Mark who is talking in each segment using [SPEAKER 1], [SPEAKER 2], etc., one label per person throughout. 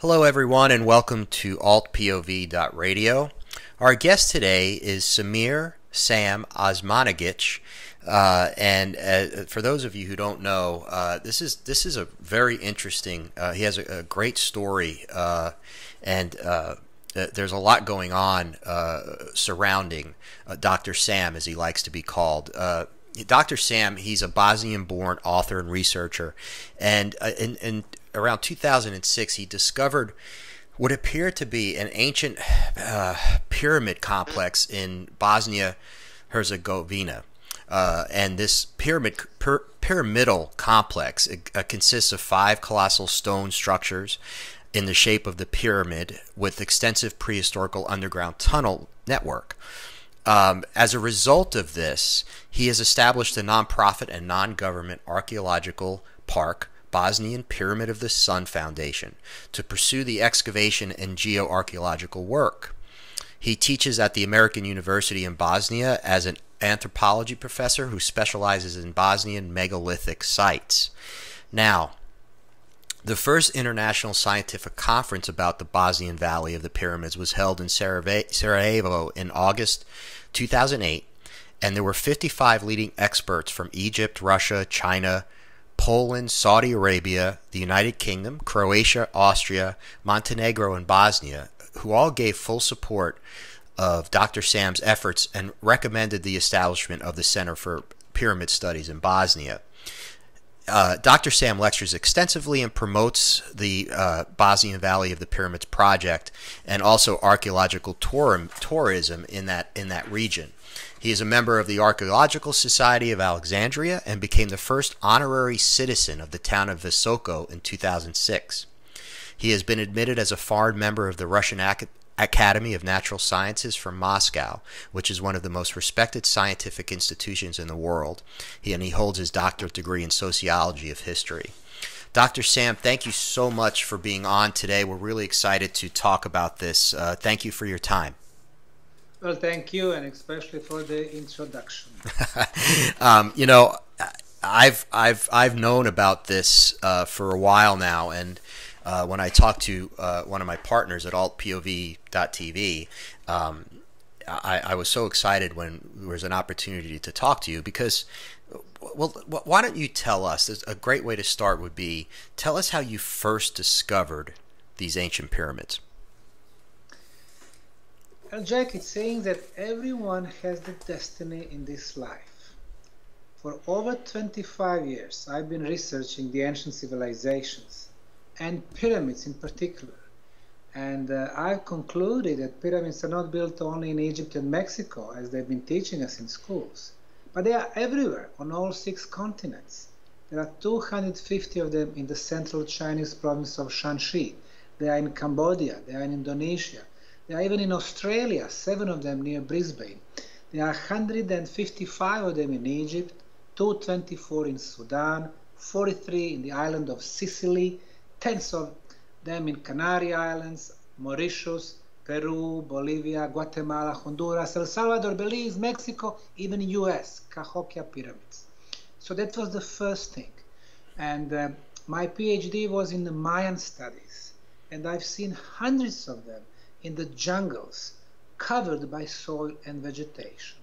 [SPEAKER 1] Hello everyone and welcome to altPOV.radio. Our guest today is Sam Osmanagic, and for those of you who don't know, this is a very interesting. He has a great story, and there's a lot going on surrounding Dr. Sam, as he likes to be called. Dr. Sam, he's a Bosnian-born author and researcher, and in around 2006, he discovered what appeared to be an ancient pyramid complex in Bosnia-Herzegovina. And this pyramidal complex consists of 5 colossal stone structures in the shape of the pyramid with extensive prehistorical underground tunnel network. As a result of this, he has established a nonprofit and non-government archaeological park, Bosnian Pyramid of the Sun Foundation, to pursue the excavation and geoarchaeological work. He teaches at the American University in Bosnia as an anthropology professor who specializes in Bosnian megalithic sites. Now, the first international scientific conference about the Bosnian Valley of the Pyramids was held in Sarajevo in August 2008, and there were 55 leading experts from Egypt, Russia, China, Poland, Saudi Arabia, the United Kingdom, Croatia, Austria, Montenegro, and Bosnia, who all gave full support of Dr. Sam's efforts and recommended the establishment of the Center for Pyramid Studies in Bosnia. Dr. Sam lectures extensively and promotes the Bosnian Valley of the Pyramids project and also archaeological tourism in that region. He is a member of the Archaeological Society of Alexandria and became the first honorary citizen of the town of Visoko in 2006. He has been admitted as a foreign member of the Russian Academy of Natural Sciences from Moscow, which is one of the most respected scientific institutions in the world, and he holds his doctorate degree in sociology of history. Dr. Sam, thank you so much for being on today. We're really excited to talk about this. Thank you for your time.
[SPEAKER 2] Well, thank you, and especially for the introduction.
[SPEAKER 1] You know, I've known about this for a while now, and when I talked to one of my partners at altPOV.tv, I was so excited when there was an opportunity to talk to you because, well, why don't you tell us? A great way to start would be, tell us how you first discovered these ancient pyramids.
[SPEAKER 2] Well, Jack, it's saying that everyone has the destiny in this life. For over 25 years, I've been researching the ancient civilizations and pyramids in particular. And I've concluded that pyramids are not built only in Egypt and Mexico, as they've been teaching us in schools, but they are everywhere on all 6 continents. There are 250 of them in the central Chinese province of Shanxi. They are in Cambodia, they are in Indonesia. They are even in Australia, 7 of them near Brisbane. There are 155 of them in Egypt, 224 in Sudan, 43 in the island of Sicily, tens of them in Canary Islands, Mauritius, Peru, Bolivia, Guatemala, Honduras, El Salvador, Belize, Mexico, even US, Cahokia Pyramids. So that was the first thing. And my PhD was in the Mayan studies, and I've seen hundreds of them in the jungles, covered by soil and vegetation.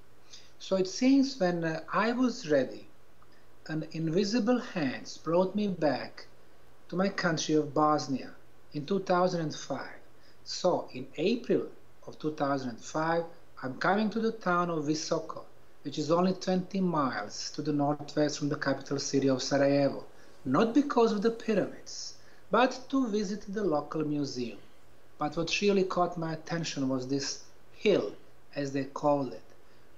[SPEAKER 2] So it seems when I was ready, an invisible hands brought me back to my country of Bosnia in 2005. So in April of 2005, I'm coming to the town of Visoko, which is only 20 miles to the northwest from the capital city of Sarajevo, not because of the pyramids, but to visit the local museum. But what really caught my attention was this hill, as they called it,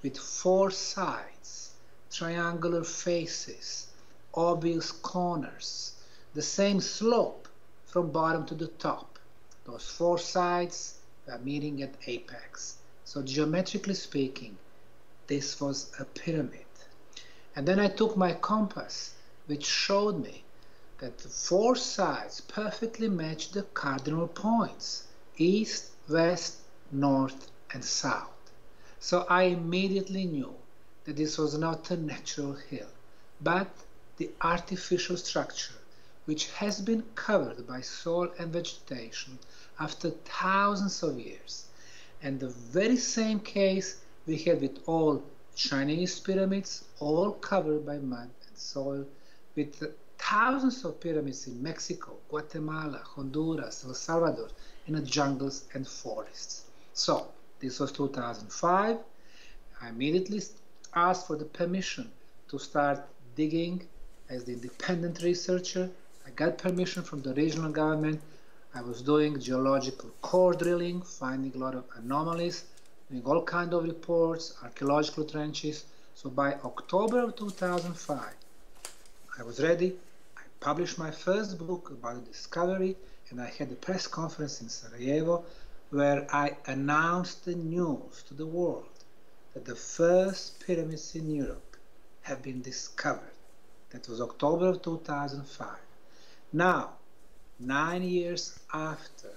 [SPEAKER 2] with 4 sides, triangular faces, obvious corners, the same slope from bottom to the top. Those 4 sides were meeting at apex. So geometrically speaking, this was a pyramid. And then I took my compass, which showed me that the 4 sides perfectly matched the cardinal points: east, west, north, and south. So I immediately knew that this was not a natural hill, but the artificial structure which has been covered by soil and vegetation after thousands of years. And the very same case we had with all Chinese pyramids, all covered by mud and soil, with thousands of pyramids in Mexico, Guatemala, Honduras, El Salvador, in the jungles and forests. So, this was 2005. I immediately asked for the permission to start digging as the independent researcher. I got permission from the regional government. I was doing geological core drilling, finding a lot of anomalies, doing all kinds of reports, archaeological trenches. So by October of 2005, I was ready. I published my first book about the discovery, and I had a press conference in Sarajevo where I announced the news to the world that the first pyramids in Europe have been discovered. That was October of 2005. Now, 9 years after,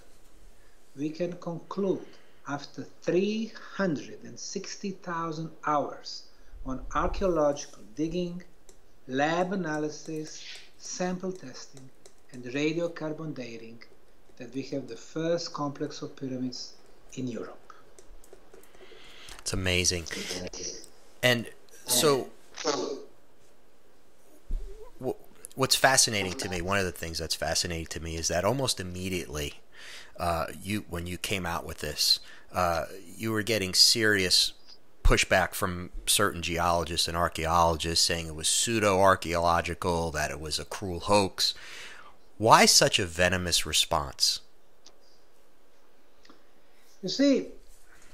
[SPEAKER 2] we can conclude, after 360,000 hours on archaeological digging, lab analysis, sample testing, and radiocarbon dating, that we have the first complex of pyramids in Europe.
[SPEAKER 1] It's amazing. And so what's fascinating to me, one of the things that's fascinating to me is that almost immediately when you came out with this, you were getting serious pushback from certain geologists and archaeologists saying it was pseudo-archaeological, that it was a cruel hoax. Why such a venomous response?
[SPEAKER 2] You see,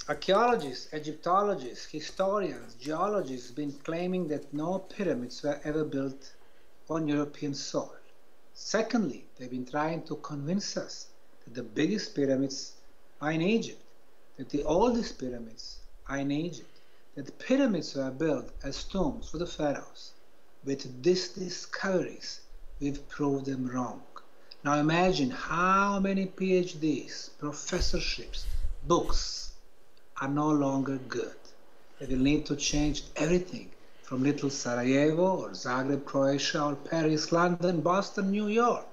[SPEAKER 2] archaeologists, Egyptologists, historians, geologists have been claiming that no pyramids were ever built on European soil. Secondly, they've been trying to convince us that the biggest pyramids are in Egypt, that the oldest pyramids are in Egypt, that the pyramids were built as tombs for the pharaohs. With these discoveries, we've proved them wrong. Now imagine how many PhDs, professorships, books are no longer good. They will need to change everything from little Sarajevo or Zagreb, Croatia, or Paris, London, Boston, New York.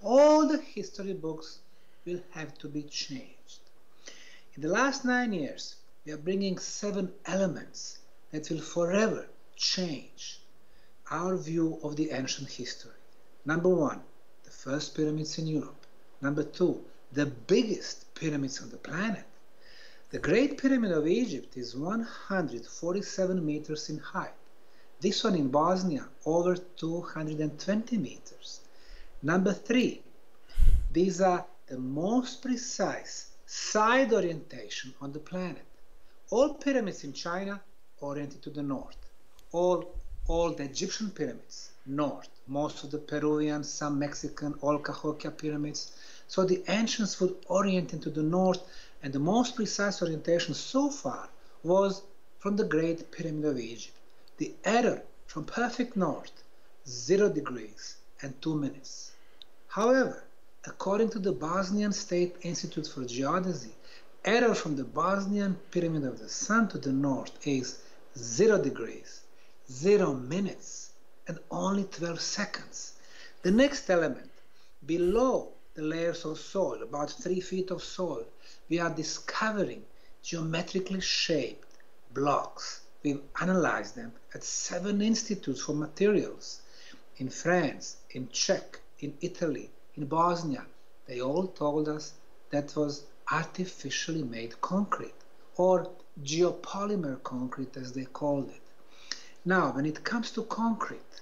[SPEAKER 2] All the history books will have to be changed. In the last 9 years, we are bringing 7 elements that will forever change our view of the ancient history. Number 1, the first pyramids in Europe. Number 2, the biggest pyramids on the planet. The Great Pyramid of Egypt is 147 meters in height. This one in Bosnia, over 220 meters. Number 3, these are the most precise side orientation on the planet. All pyramids in China oriented to the north. All the Egyptian pyramids, north. Most of the Peruvian, some Mexican, all Cahokia pyramids. So the ancients would orient into the north, and the most precise orientation so far was from the Great Pyramid of Egypt. The error from perfect north, 0 degrees and 2 minutes. However, according to the Bosnian State Institute for Geodesy, error from the Bosnian Pyramid of the Sun to the north is 0 degrees, 0 minutes, and only 12 seconds. The next element, below the layers of soil, about 3 feet of soil, we are discovering geometrically shaped blocks. We've analyzed them at 7 institutes for materials. In France, in Czech, in Italy, in Bosnia, they all told us that was artificially made concrete, or geopolymer concrete as they called it. Now, when it comes to concrete,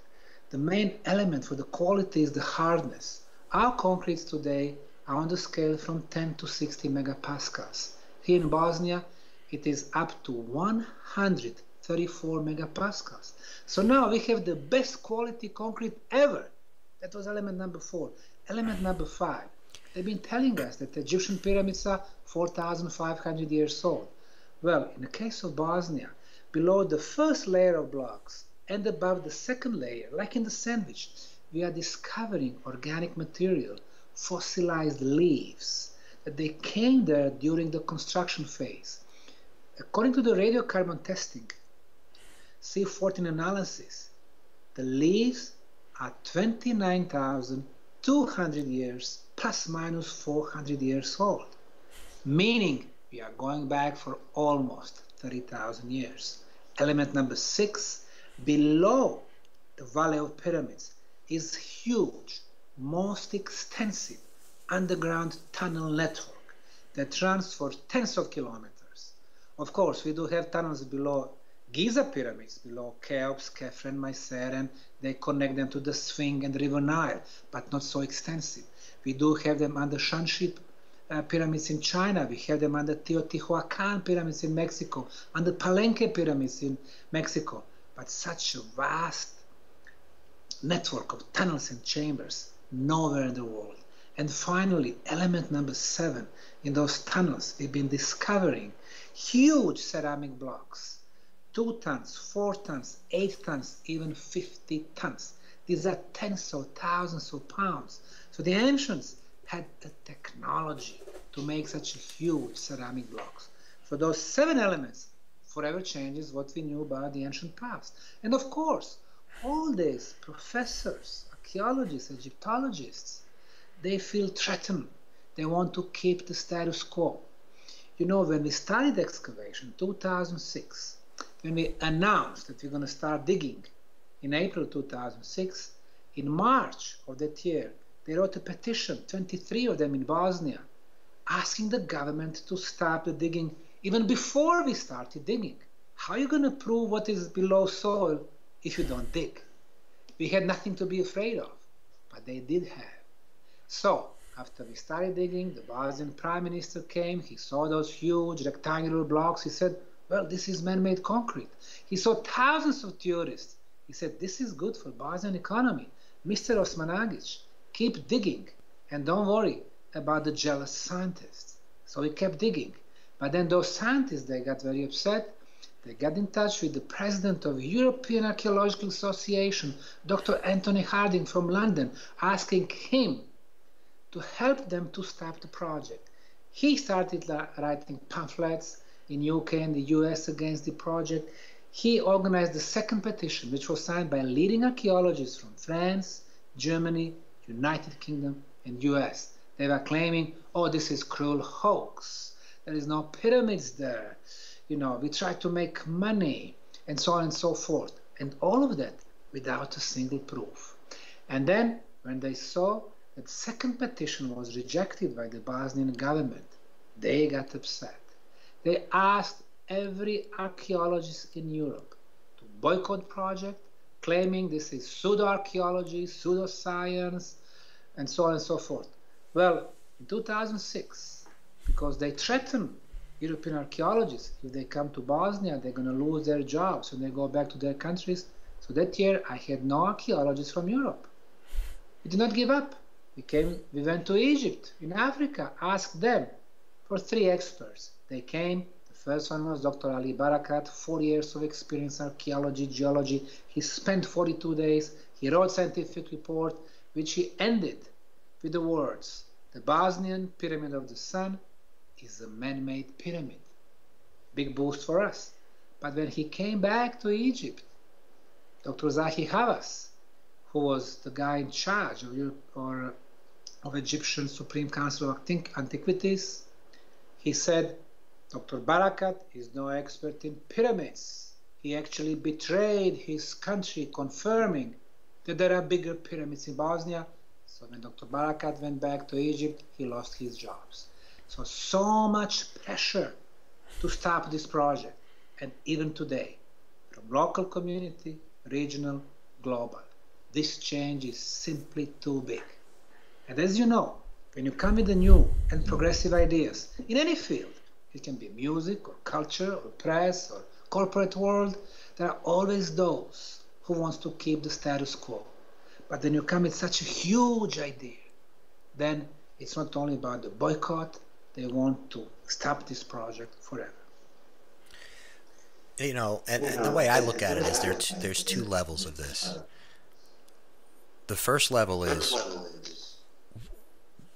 [SPEAKER 2] the main element for the quality is the hardness. Our concretes today are on the scale from 10 to 60 megapascals. Here in Bosnia, it is up to 134 megapascals. So now we have the best quality concrete ever. That was element number 4. Element number 5. They've been telling us that the Egyptian pyramids are 4,500 years old. Well, in the case of Bosnia, below the first layer of blocks and above the second layer, like in the sandwich, we are discovering organic material, fossilized leaves, that they came there during the construction phase. According to the radiocarbon testing, C14 analysis, the leaves are 29,000 200 years plus minus 400 years old, meaning we are going back for almost 30,000 years. Element number 6, below the Valley of Pyramids, is huge, most extensive underground tunnel network that runs for tens of kilometers. Of course, we do have tunnels below Giza pyramids, below Cheops, Khafre, and Mycere, and they connect them to the Sphinx and the River Nile, but not so extensive. We do have them under Shanxi pyramids in China, we have them under Teotihuacan pyramids in Mexico, under Palenque pyramids in Mexico, but such a vast network of tunnels and chambers nowhere in the world. And finally, element number 7, in those tunnels we've been discovering huge ceramic blocks, 2 tons, 4 tons, 8 tons, even 50 tons. These are tens of thousands of pounds. So the ancients had the technology to make such huge ceramic blocks. So those 7 elements forever changes what we knew about the ancient past. And of course, all these professors, archaeologists, Egyptologists, they feel threatened. They want to keep the status quo. You know, when we started excavation in 2006, when we announced that we're going to start digging in April 2006, in March of that year, they wrote a petition, 23 of them in Bosnia, asking the government to stop the digging even before we started digging. How are you going to prove what is below soil if you don't dig? We had nothing to be afraid of, but they did have. So, after we started digging, the Bosnian Prime Minister came, he saw those huge rectangular blocks, he said, well, this is man-made concrete. He saw thousands of tourists. He said, this is good for Bosnian economy. Mr. Osmanagic, keep digging and don't worry about the jealous scientists. So we kept digging. But then those scientists, they got very upset. They got in touch with the president of European Archaeological Association, Dr. Anthony Harding from London, asking him to help them to stop the project. He started writing pamphlets in UK and the US against the project. He organized the second petition, which was signed by leading archaeologists from France, Germany, United Kingdom, and US. They were claiming, oh, this is cruel hoax. There is no pyramids there. You know, we tried to make money, and so on and so forth. And all of that without a single proof. And then, when they saw that second petition was rejected by the Bosnian government, they got upset. They asked every archaeologist in Europe to boycott the project, claiming this is pseudo-archaeology, pseudo-science, and so on and so forth. Well, in 2006, because they threatened European archaeologists, if they come to Bosnia, they're going to lose their jobs when they go back to their countries. So that year, I had no archaeologists from Europe. We did not give up. We went to Egypt, in Africa, asked them for 3 experts. They came. The first one was Dr. Ali Barakat, 4 years of experience in archaeology, geology. He spent 42 days. He wrote a scientific report, which he ended with the words, the Bosnian Pyramid of the Sun is a man-made pyramid. Big boost for us. But when he came back to Egypt, Dr. Zahi Hawass, who was the guy in charge of Egyptian Supreme Council of Antiquities, he said, Dr. Barakat is no expert in pyramids. He actually betrayed his country, confirming that there are bigger pyramids in Bosnia. So when Dr. Barakat went back to Egypt, he lost his jobs. So much pressure to stop this project. And even today, from local community, regional, global, this change is simply too big. And as you know, when you come with the new and progressive ideas in any field, it can be music or culture or press or corporate world, there are always those who want to keep the status quo. But when you come with such a huge idea, then it's not only about the boycott, they want to stop this project forever.
[SPEAKER 1] You know, and the way I look at it is there's 2 levels of this. The first level is,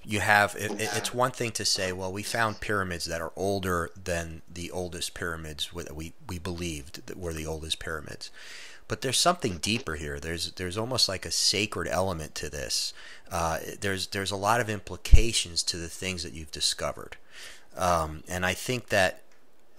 [SPEAKER 1] you have it's one thing to say, well, we found pyramids that are older than the oldest pyramids that we believed that were the oldest pyramids. But there's something deeper here. There's almost like a sacred element to this. There's a lot of implications to the things that you've discovered. And I think that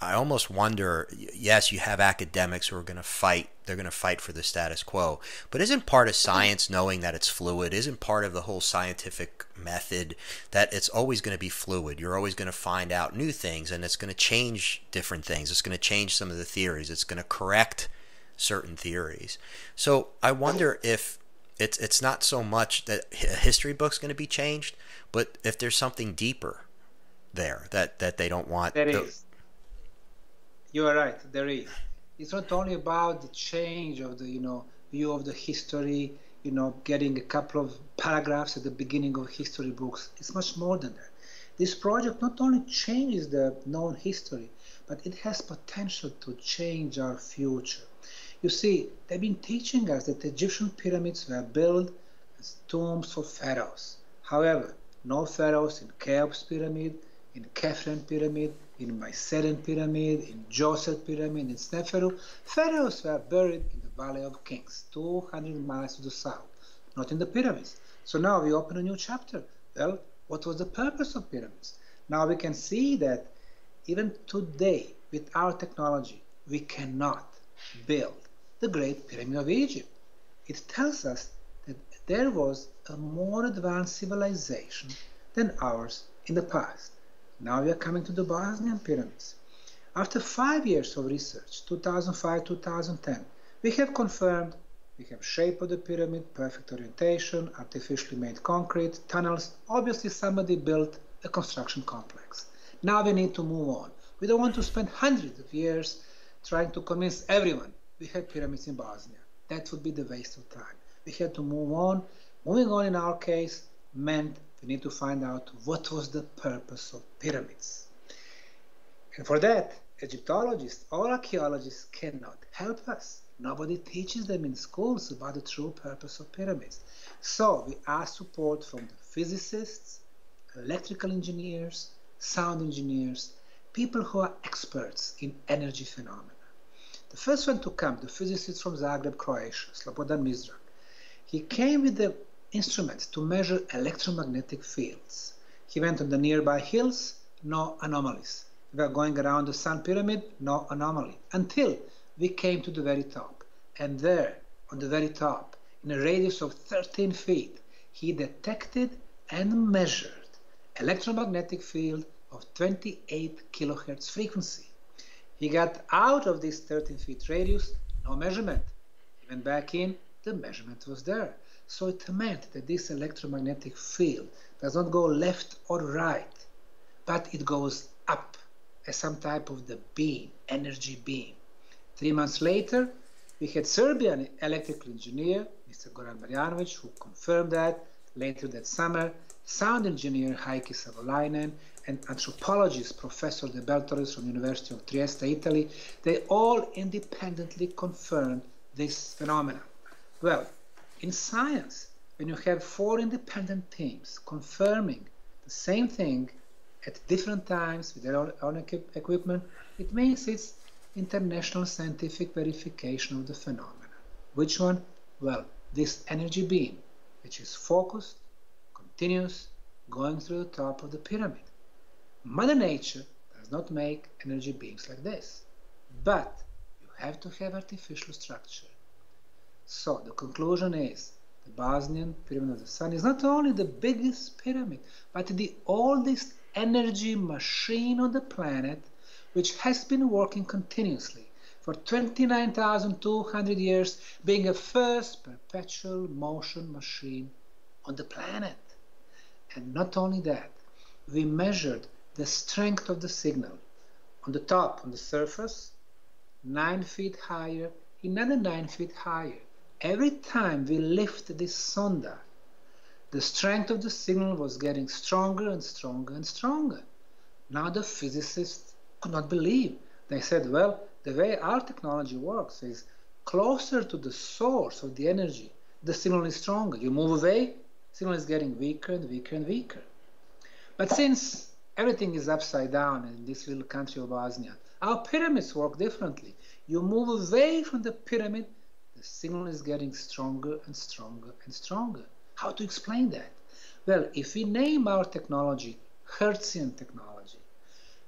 [SPEAKER 1] I almost wonder, yes, you have academics who are going to fight. They're going to fight for the status quo. But isn't part of science knowing that it's fluid? Isn't part of the whole scientific method that it's always going to be fluid? You're always going to find out new things, and it's going to change different things. It's going to change some of the theories. It's going to correct certain theories. So I wonder if it's not so much that a history book's going to be changed, but if there's something deeper there that they don't want.
[SPEAKER 2] There is. You are right, there is. It's not only about the change of the, view of the history, getting a couple of paragraphs at the beginning of history books. It's much more than that. This project not only changes the known history, but it has potential to change our future. You see, they've been teaching us that the Egyptian pyramids were built as tombs for pharaohs. However, no pharaohs in Cheops pyramid, in Khafren pyramid, in Mycerian pyramid, in Djoser pyramid, in Sneferu. Pharaohs were buried in the Valley of Kings, 200 miles to the south, not in the pyramids. So now we open a new chapter. Well, what was the purpose of pyramids? Now we can see that even today, with our technology, we cannot build the Great Pyramid of Egypt. It tells us that there was a more advanced civilization than ours in the past. Now we are coming to the Bosnian pyramids. After 5 years of research, 2005-2010, we have confirmed we have shape of the pyramid, perfect orientation, artificially made concrete, tunnels. Obviously somebody built a construction complex. Now we need to move on. We don't want to spend hundreds of years trying to convince everyone we have pyramids in Bosnia. That would be the waste of time. We had to move on. Moving on in our case meant we need to find out what was the purpose of pyramids. And for that, Egyptologists or archaeologists cannot help us. Nobody teaches them in schools about the true purpose of pyramids. So we ask support from the physicists, electrical engineers, sound engineers, people who are experts in energy phenomena. The first one to come, the physicist from Zagreb, Croatia, Slobodan Mizrak. He came with the instrument to measure electromagnetic fields. He went on the nearby hills, no anomalies. We were going around the Sun Pyramid, no anomaly, until we came to the very top. And there, on the very top, in a radius of 13 feet, he detected and measured electromagnetic field of 28 kilohertz frequency. He got out of this 13 feet radius, no measurement. He went back in, the measurement was there. So it meant that this electromagnetic field does not go left or right, but it goes up as some type of the beam, energy beam. 3 months later, we had Serbian electrical engineer, Mr. Goran Marjanovic, who confirmed that. Later that summer, sound engineer Heikki Savolainen and anthropologist Professor De Beltoris from the University of Trieste, Italy, they all independently confirmed this phenomenon. Well, in science, when you have 4 independent teams confirming the same thing at different times with their own equipment, it means it's international scientific verification of the phenomena. Which one? Well, this energy beam, which is focused, continuous, going through the top of the pyramid. Mother Nature does not make energy beams like this, but you have to have artificial structure. So the conclusion is the Bosnian Pyramid of the Sun is not only the biggest pyramid, but the oldest energy machine on the planet, which has been working continuously for 29,200 years, being a first perpetual motion machine on the planet. And not only that, we measured the strength of the signal. On the top, on the surface, 9 feet higher, another 9 feet higher. Every time we lift this sonda, the strength of the signal was getting stronger and stronger and stronger. Now the physicists could not believe. They said, well, the way our technology works is closer to the source of the energy, the signal is stronger. You move away, signal is getting weaker and weaker and weaker. But since everything is upside down in this little country of Bosnia, our pyramids work differently. You move away from the pyramid, the signal is getting stronger and stronger and stronger. How to explain that? Well, if we name our technology Hertzian technology,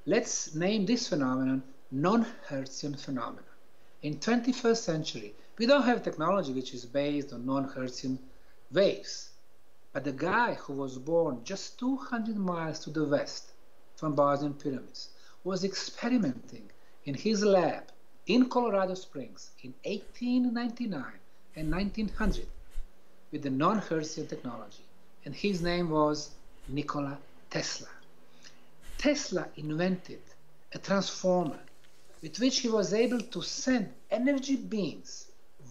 [SPEAKER 2] let's name this phenomenon non-Hertzian phenomenon. In 21st century, we don't have technology which is based on non-Hertzian waves. But the guy who was born just 200 miles to the west from Bosnian Pyramids was experimenting in his lab in Colorado Springs in 1899 and 1900 with the non-Hertzian technology. And his name was Nikola Tesla. Tesla invented a transformer with which he was able to send energy beams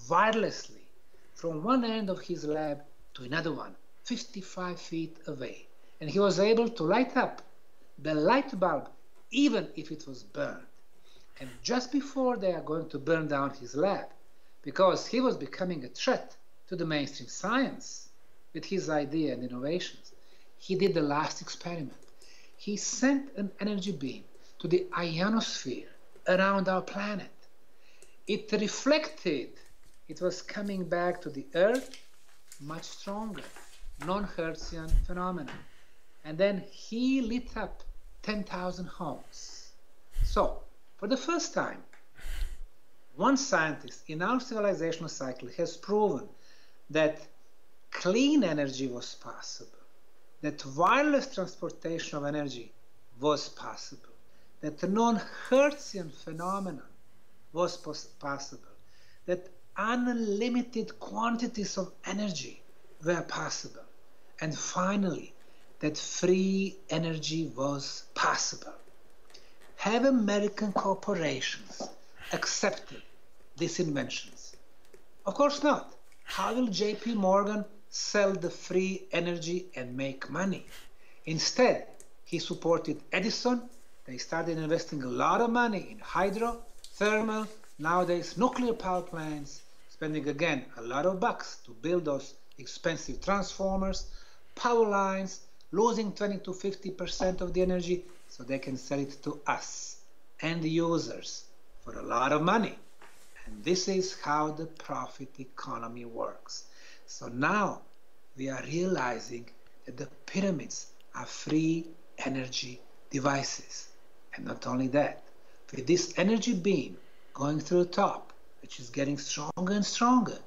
[SPEAKER 2] wirelessly from one end of his lab to another one, 55 feet away. And he was able to light up the light bulb even if it was burned. And just before they are going to burn down his lab, because he was becoming a threat to the mainstream science with his idea and innovations, he did the last experiment. He sent an energy beam to the ionosphere around our planet. It reflected. It was coming back to the Earth much stronger, non-Hertzian phenomenon. And then he lit up 10,000 homes. So, for the first time, one scientist in our civilizational cycle has proven that clean energy was possible, that wireless transportation of energy was possible, that the non-Hertzian phenomenon was possible, that unlimited quantities of energy were possible, and finally, that free energy was possible. Have American corporations accepted these inventions? Of course not. How will JP Morgan sell the free energy and make money? Instead, he supported Edison. They started investing a lot of money in hydro, thermal, nowadays nuclear power plants, spending again a lot of bucks to build those expensive transformers, power lines, losing 20 to 50% of the energy so they can sell it to us, end users, for a lot of money. And this is how the profit economy works. So now we are realizing that the pyramids are free energy devices. And not only that, with this energy beam going through the top, which is getting stronger and stronger,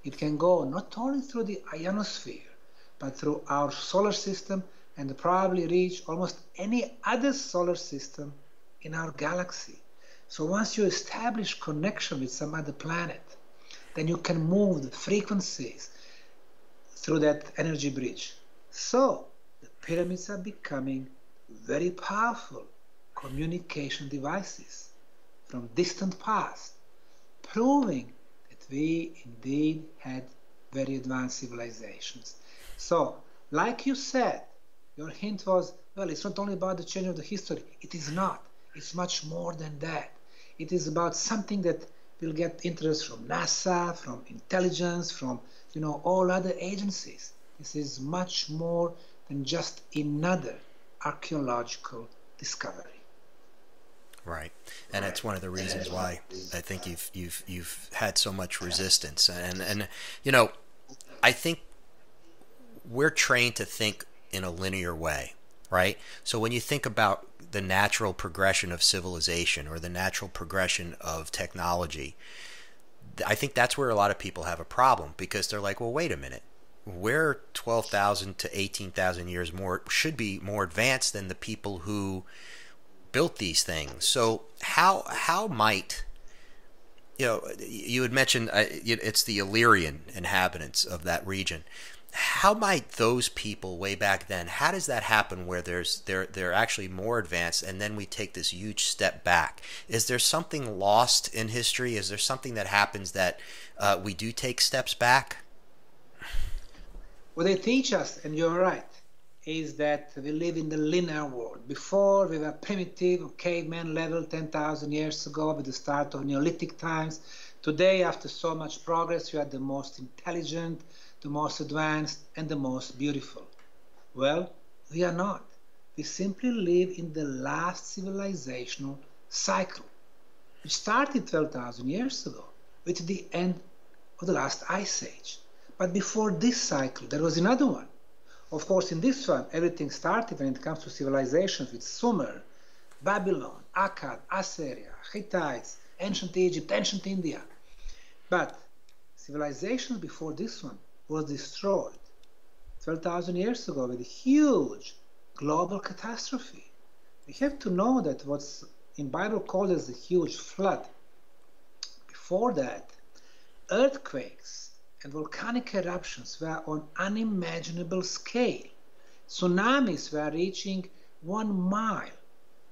[SPEAKER 2] it can go not only through the ionosphere, but through our solar system and probably reach almost any other solar system in our galaxy. So once you establish connection with some other planet, then you can move the frequencies through that energy bridge. So the pyramids are becoming very powerful communication devices from distant past, proving that we indeed had very advanced civilizations. So, like you said, your hint was, well, it's not only about the change of the history. It is not. It's much more than that. It is about something that will get interest from NASA, from intelligence, from all other agencies. This is much more than just another archaeological discovery.
[SPEAKER 1] Right, and that's one of the reasons why I think you've had so much resistance, and I think we're trained to think in a linear way, right? So when you think about the natural progression of civilization or the natural progression of technology, I think that's where a lot of people have a problem, because they're like, well, wait a minute, we're 12,000 to 18,000 years more, should be more advanced than the people who built these things. So how might, you had mentioned it's the Illyrian inhabitants of that region. How might those people way back then, how does that happen where they're actually more advanced and then we take this huge step back? Is there something lost in history? Is there something that happens that we do take steps back?
[SPEAKER 2] What they teach us, and you're right, is that we live in the linear world. Before, we were primitive, caveman level 10,000 years ago with the start of Neolithic times. Today, after so much progress, we are the most intelligent, the most advanced, and the most beautiful. Well, we are not. We simply live in the last civilizational cycle, which started 12,000 years ago with the end of the last ice age. But before this cycle, there was another one. Of course, in this one, everything started when it comes to civilizations with Sumer, Babylon, Akkad, Assyria, Hittites, ancient Egypt, ancient India. But civilization before this one was destroyed 12,000 years ago with a huge global catastrophe. We have to know that what's in Bible called as the huge flood. Before that, earthquakes and volcanic eruptions were on unimaginable scale. Tsunamis were reaching 1 mile.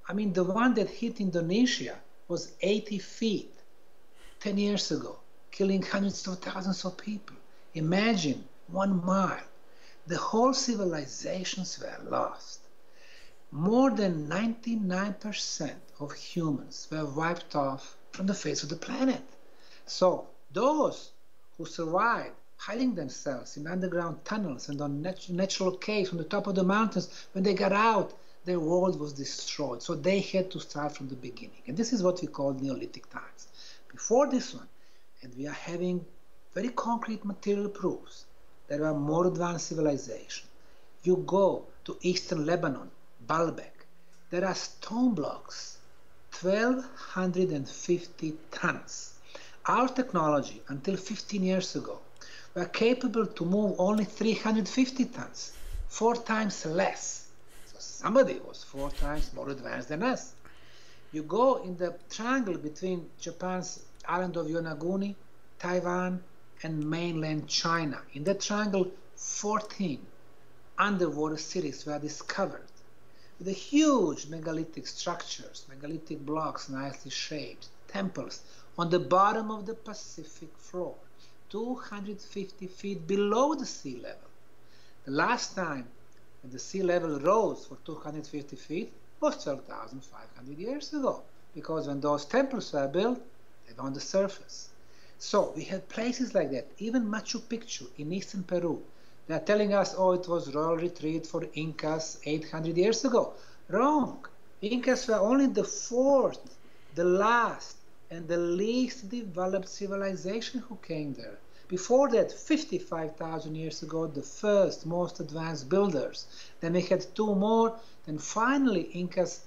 [SPEAKER 2] I mean, the one that hit Indonesia was 80 feet 10 years ago, killing hundreds of thousands of people. Imagine 1 mile. The whole civilizations were lost. More than 99% of humans were wiped off from the face of the planet. So those who survived, hiding themselves in underground tunnels and on natural caves on the top of the mountains, when they got out, their world was destroyed. So they had to start from the beginning. And this is what we call Neolithic times. Before this one, and we are having very concrete material proofs, there were more advanced civilizations. You go to eastern Lebanon, Baalbek, there are stone blocks, 1,250 tons. Our technology, until 15 years ago, were capable to move only 350 tons, 4 times less. So somebody was 4 times more advanced than us. You go in the triangle between Japan's island of Yonaguni, Taiwan, and mainland China. In that triangle, 14 underwater cities were discovered with the huge megalithic structures, megalithic blocks nicely shaped, temples on the bottom of the Pacific floor, 250 feet below the sea level. The last time that the sea level rose for 250 feet was 12,500 years ago, because when those temples were built, they were on the surface. So we have places like that, even Machu Picchu in eastern Peru. They are telling us, oh, it was royal retreat for Incas 800 years ago. Wrong. Incas were only the fourth, the last, and the least developed civilization who came there. Before that, 55,000 years ago, the first, most advanced builders. Then we had 2 more. Then finally, Incas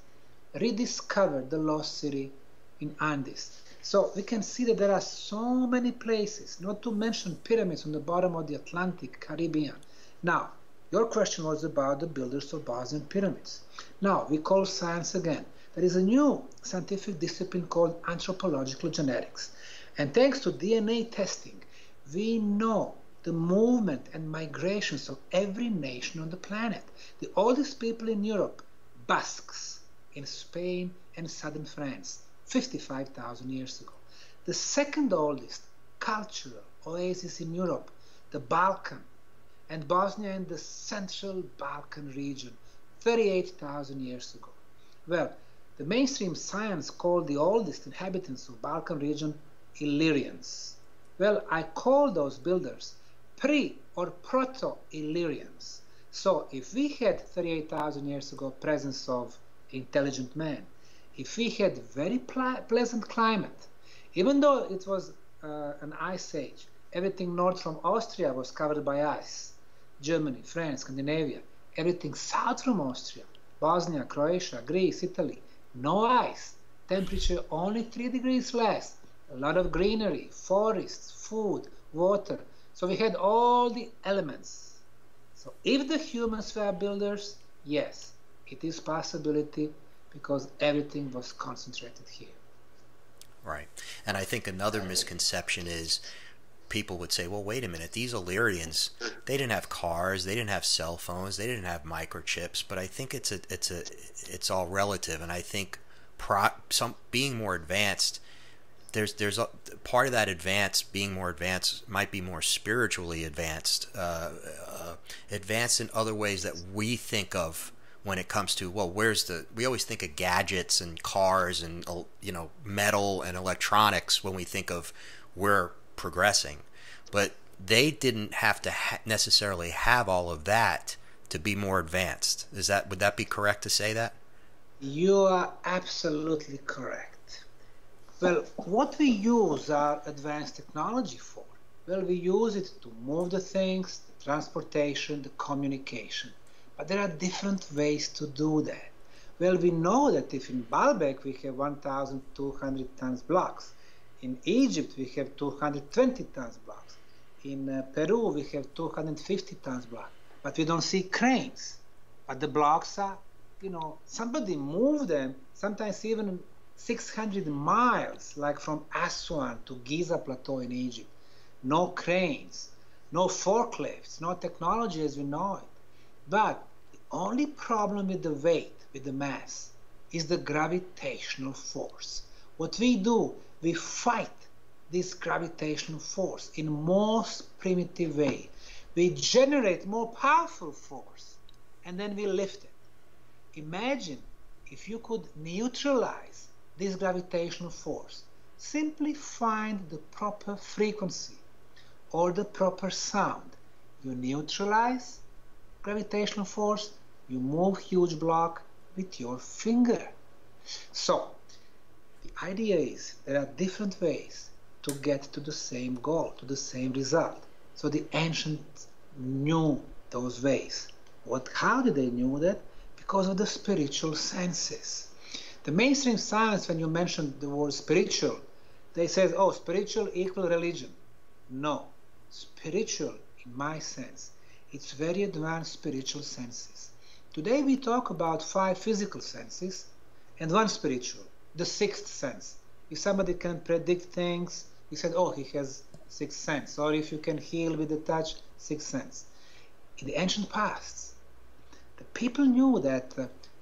[SPEAKER 2] rediscovered the lost city in Andes. So we can see that there are so many places, not to mention pyramids on the bottom of the Atlantic, Caribbean. Now, your question was about the builders of Bosnian pyramids. Now, we call science again. There is a new scientific discipline called anthropological genetics. And thanks to DNA testing, we know the movement and migrations of every nation on the planet. The oldest people in Europe, Basques, in Spain and southern France, 55,000 years ago. The second oldest cultural oasis in Europe, the Balkan, and Bosnia in the central Balkan region, 38,000 years ago. Well, the mainstream science called the oldest inhabitants of Balkan region Illyrians. Well, I call those builders pre- or proto-Illyrians. So if we had 38,000 years ago presence of intelligent man, if we had very pleasant climate, even though it was an ice age, everything north from Austria was covered by ice, Germany, France, Scandinavia, everything south from Austria, Bosnia, Croatia, Greece, Italy, no ice, temperature only 3 degrees less, a lot of greenery, forests, food, water. So we had all the elements. So if the humans were builders, yes, it is possibility, because everything was concentrated here.
[SPEAKER 1] Right. And I think another misconception is people would say, well, wait a minute, these Illyrians, they didn't have cars, they didn't have cell phones, they didn't have microchips, but I think it's all relative. And I think being more advanced, there's a part of that being more advanced might be more spiritually advanced, advanced in other ways that we think of when it comes to, well, we always think of gadgets and cars and, metal and electronics when we think of we're progressing. But they didn't have to necessarily have all of that to be more advanced. Would that be correct to say that?
[SPEAKER 2] You are absolutely correct. Well, what we use our advanced technology for? Well, we use it to move the things, the transportation, the communication. But there are different ways to do that. Well, we know that if in Baalbek we have 1,200 tons blocks, in Egypt we have 220 tons blocks, in Peru we have 250 tons blocks, but we don't see cranes. But the blocks are, somebody moved them, sometimes even 600 miles, like from Aswan to Giza Plateau in Egypt. No cranes, no forklifts, no technology as we know it. But the only problem with the weight, with the mass, is the gravitational force. What we do, we fight this gravitational force in most primitive way. We generate more powerful force, and then we lift it. Imagine if you could neutralize this gravitational force. Simply find the proper frequency or the proper sound. You neutralize gravitational force, you move huge block with your finger. So the idea is there are different ways to get to the same goal, to the same result. So the ancients knew those ways. How did they know that? Because of the spiritual senses. The mainstream science, when you mention the word spiritual, they say, oh, spiritual equal religion. No, spiritual, in my sense, it's very advanced spiritual senses. Today we talk about 5 physical senses and 1 spiritual, the 6th sense. If somebody can predict things, we said, oh, he has 6th sense. Or if you can heal with the touch, 6th sense. In the ancient past, the people knew that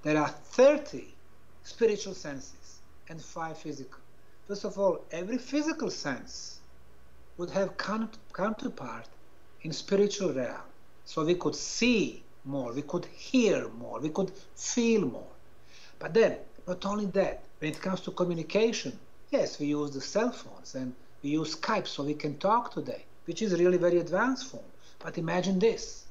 [SPEAKER 2] there are 30 spiritual senses and 5 physical. First of all, every physical sense would have counterpart in spiritual realm. So we could see more, we could hear more, we could feel more. But then, not only that, when it comes to communication, yes, we use the cell phones and we use Skype so we can talk today, which is really very advanced form. But imagine this.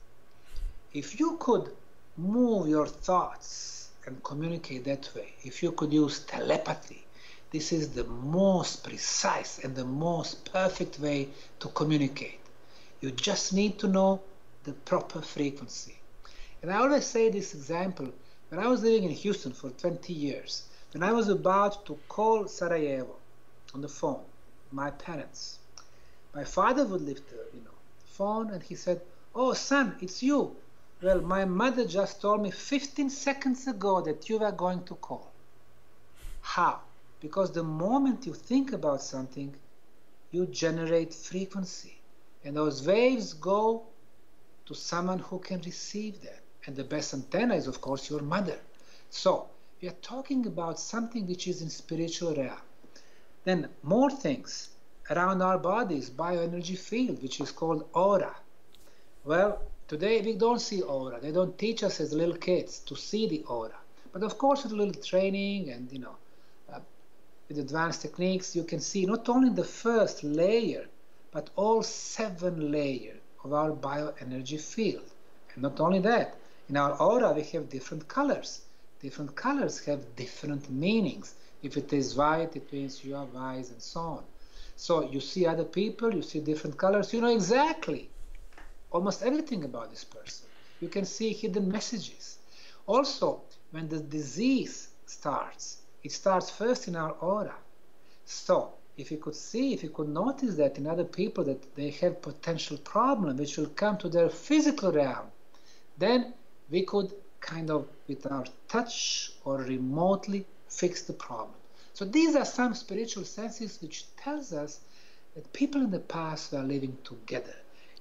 [SPEAKER 2] If you could move your thoughts and communicate that way, if you could use telepathy, this is the most precise and the most perfect way to communicate. You just need to know the proper frequency. And I always say this example. When I was living in Houston for 20 years, when I was about to call Sarajevo on the phone, my parents, my father would lift the phone and he said, oh son, it's you. Well, my mother just told me 15 seconds ago that you were going to call. How? Because the moment you think about something, you generate frequency. And those waves go to someone who can receive them. And the best antenna is, of course, your mother. So, we are talking about something which is in spiritual realm. Then more things around our bodies, bioenergy field, which is called aura. Well, today we don't see aura. They don't teach us as little kids to see the aura. But of course, with a little training and, with advanced techniques, you can see not only the first layer, but all 7 layers of our bioenergy field. And not only that, in our aura we have different colors. Different colors have different meanings. If it is white, it means you are wise and so on. So you see other people, you see different colors, you know exactly almost everything about this person. You can see hidden messages. Also, when the disease starts, it starts first in our aura. So, if you could see, if you could notice that in other people that they have potential problem which will come to their physical realm, then we could kind of, with our touch or remotely, fix the problem. So these are some spiritual senses which tells us that people in the past were living together.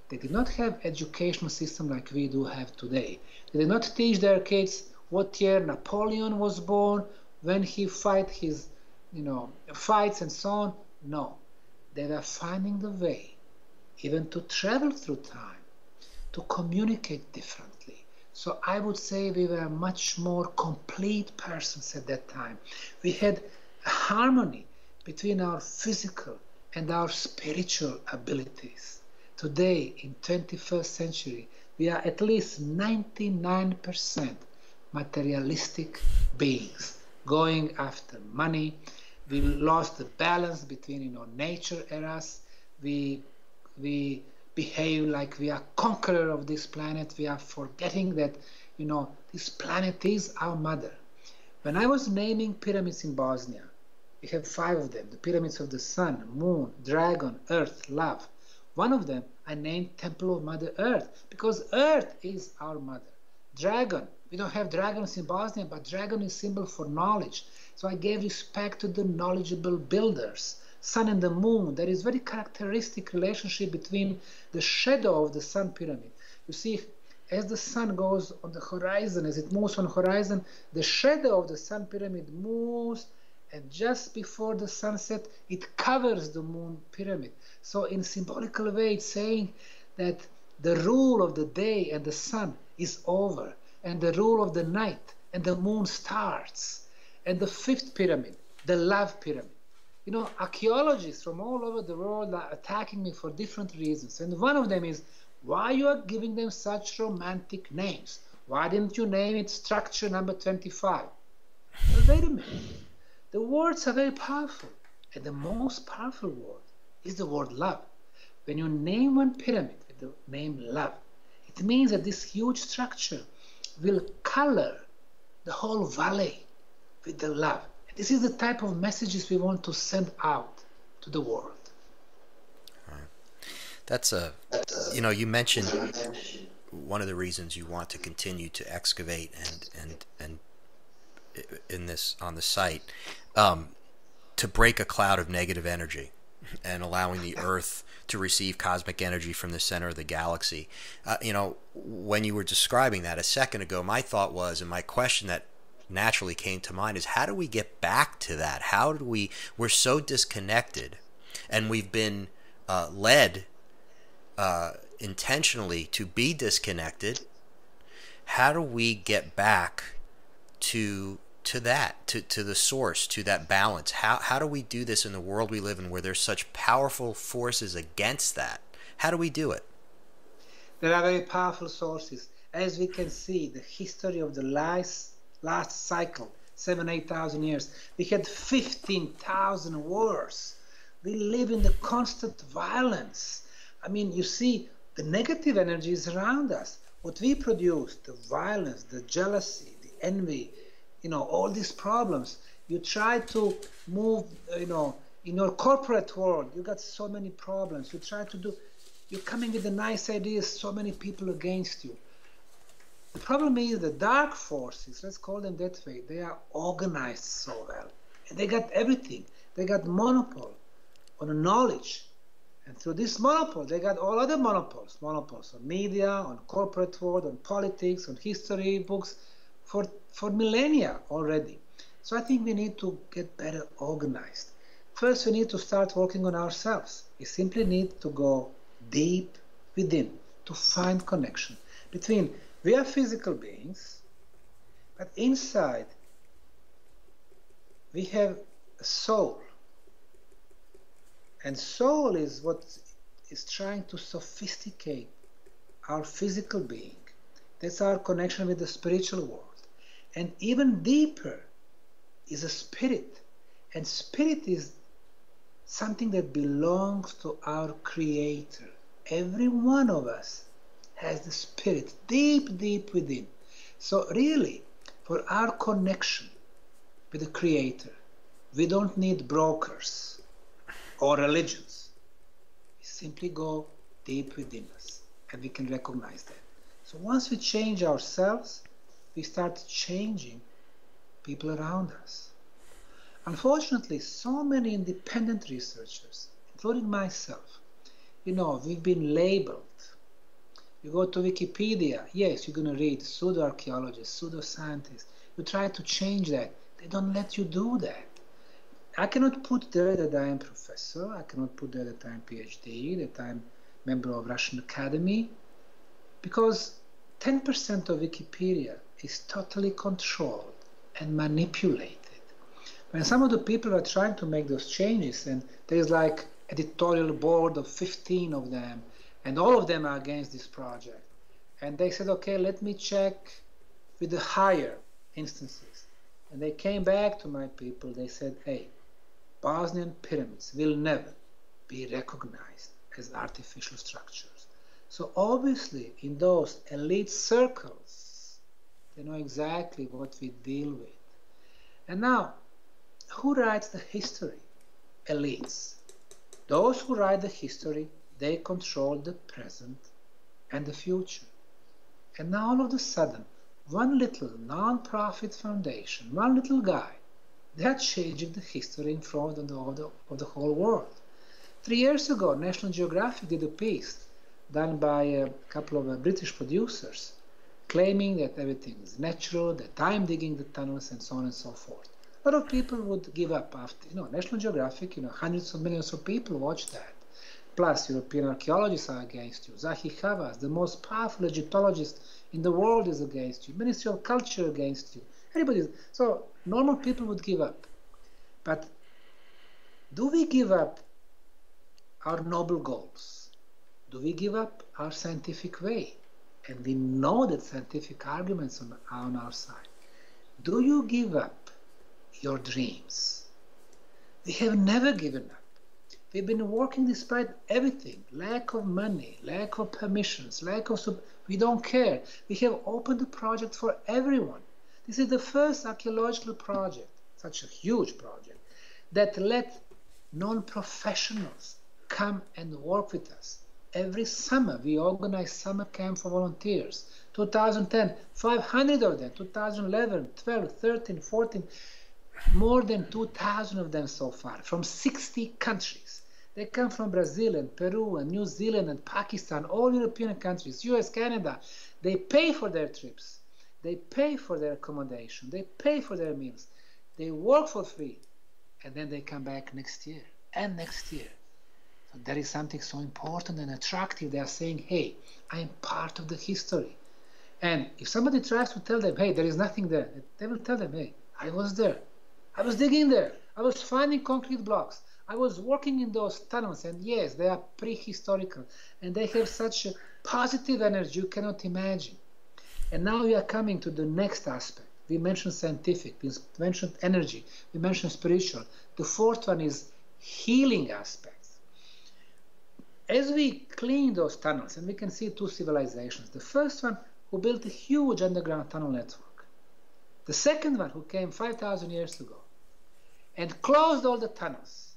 [SPEAKER 2] They did not have educational system like we do have today. They did not teach their kids what year Napoleon was born, when he fight his, fights and so on. No, they were finding the way, even to travel through time, to communicate differently. So I would say we were much more complete persons at that time. We had a harmony between our physical and our spiritual abilities. Today, in 21st century, We are at least 99% materialistic beings, going after money. We lost the balance between, nature and us. We behave like we are conqueror of this planet. We are forgetting that, this planet is our mother. When I was naming pyramids in Bosnia, we have 5 of them, the pyramids of the sun, moon, dragon, earth, love. One of them I named Temple of Mother Earth, because Earth is our mother. Dragon, we don't have dragons in Bosnia, but dragon is symbol for knowledge. So I gave respect to the knowledgeable builders. Sun and the moon, there is very characteristic relationship between the shadow of the sun pyramid. You see, as the sun goes on the horizon, as it moves on the horizon, the shadow of the sun pyramid moves, and just before the sunset, it covers the moon pyramid. So in symbolical way, it's saying that the rule of the day and the sun is over, and the rule of the night and the moon starts. And the 5th pyramid, the love pyramid. Archaeologists from all over the world are attacking me for different reasons. And one of them is, why you are giving them such romantic names? Why didn't you name it structure number 25? Well, wait a minute. The words are very powerful. And the most powerful word is the word love. When you name one pyramid with the name love, it means that this huge structure will color the whole valley with the love. And this is the type of messages we want to send out to the world.
[SPEAKER 1] That's you mentioned one of the reasons you want to continue to excavate and in this on the site to break a cloud of negative energy and allowing the Earth to receive cosmic energy from the center of the galaxy. When you were describing that a second ago, my thought was, and my question that naturally came to mind is, how do we get back to that? We're so disconnected, and we've been led intentionally to be disconnected. How do we get back to that, to the source, to that balance? How do we do this in the world we live in, where there's such powerful forces against that? How do we do it?
[SPEAKER 2] There are very powerful sources. As we can see, the history of the last cycle, 7,000-8,000 years, we had 15,000 wars. We live in the constant violence. I mean, you see, the negative energy is around us. What we produce, the violence, the jealousy, the envy, all these problems. You try to move, in your corporate world, you got so many problems. You're coming with the nice ideas, so many people against you. The problem is the dark forces, let's call them that way, they are organized so well. And they got everything. They got monopole on knowledge. And through this monopoly, they got all other monopoles. Monopoles on media, on corporate world, on politics, on history books, for millennia already. So I think we need to get better organized. First, we need to start working on ourselves. We simply need to go deep within to find connection between we are physical beings, but inside we have a soul. And soul is what is trying to sophisticate our physical being. That's our connection with the spiritual world. And even deeper is a spirit. And spirit is something that belongs to our Creator. Every one of us has the spirit deep, deep within. So really, for our connection with the Creator, we don't need brokers or religions. We simply go deep within us, and we can recognize that. So once we change ourselves, we start changing people around us. Unfortunately, so many independent researchers, including myself, we've been labeled. You go to Wikipedia, yes, you're going to read pseudo-archaeologists, pseudo-scientists. You try to change that. They don't let you do that. I cannot put there that I am professor. I cannot put there that I am PhD, that I'm member of Russian Academy, because 10% of Wikipedia is totally controlled and manipulated. When some of the people are trying to make those changes, and there's like editorial board of 15 of them, and all of them are against this project, And they said, okay, let me check with the higher instances. And they came back to my people. They said, hey, Bosnian pyramids will never be recognized as artificial structures. So obviously, in those elite circles, they know exactly what we deal with. And now, who writes the history? Elites. Those who write the history, they control the present and the future. And now all of a sudden, one little non-profit foundation, one little guy, they are changing the history in front of the whole world. 3 years ago, National Geographic did a piece done by a couple of British producers claiming that everything is natural, that I'm digging the tunnels, and so on and so forth. A lot of people would give up after, National Geographic, hundreds of millions of people watch that. Plus, European archaeologists are against you. Zahi Hawass, the most powerful Egyptologist in the world, is against you. Ministry of Culture against you. Everybody is. So normal people would give up. But do we give up our noble goals? Do we give up our scientific way? And we know that scientific arguments are on our side. Do you give up your dreams? We have never given up. We've been working despite everything, lack of money, lack of permissions, we don't care. We have opened the project for everyone. This is the first archaeological project, such a huge project, that let non-professionals come and work with us. Every summer we organize summer camp for volunteers. 2010, 500 of them, 2011, 12, 13, 14, more than 2,000 of them so far, from 60 countries. They come from Brazil and Peru and New Zealand and Pakistan, all European countries, US, Canada. They pay for their trips. They pay for their accommodation. They pay for their meals. They work for free. And then they come back next year and next year. So there is something so important and attractive. They are saying, hey, I am part of the history. And if somebody tries to tell them, hey, there is nothing there, they will tell them, hey, I was there. I was digging there. I was finding concrete blocks. I was working in those tunnels, and yes, they are prehistorical, and they have such a positive energy you cannot imagine. And now we are coming to the next aspect. We mentioned scientific, we mentioned energy, we mentioned spiritual. The fourth one is healing aspects. As we clean those tunnels, and we can see two civilizations. The first one who built a huge underground tunnel network. The second one who came 5,000 years ago and closed all the tunnels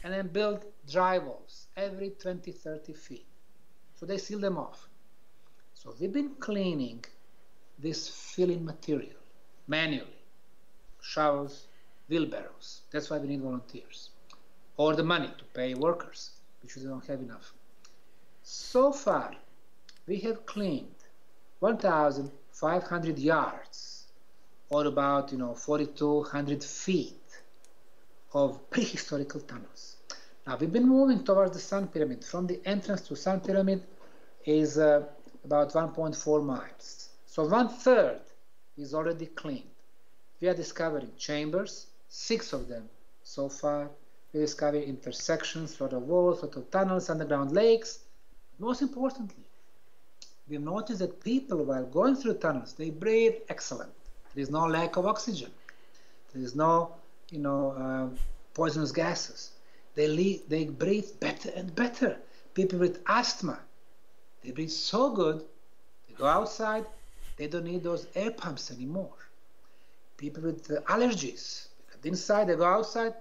[SPEAKER 2] and then built dry walls every 20, 30 feet. So they seal them off. So we've been cleaning this filling material manually. Shovels, wheelbarrows. That's why we need volunteers. Or the money to pay workers, which we don't have enough. So far, we have cleaned 1,500 yards, or about 4,200 feet of prehistorical tunnels. Now we've been moving towards the Sun Pyramid. From the entrance to Sun Pyramid is about 1.4 miles. So 1/3 is already cleaned. We are discovering chambers, 6 of them so far. We discover intersections, lot of walls, lot of tunnels, underground lakes. Most importantly, we've noticed that people, while going through tunnels, they breathe excellent. There is no lack of oxygen. There is no, poisonous gases. They breathe better and better. People with asthma, they breathe so good. They go outside, they don't need those air pumps anymore. People with allergies, inside, they go outside,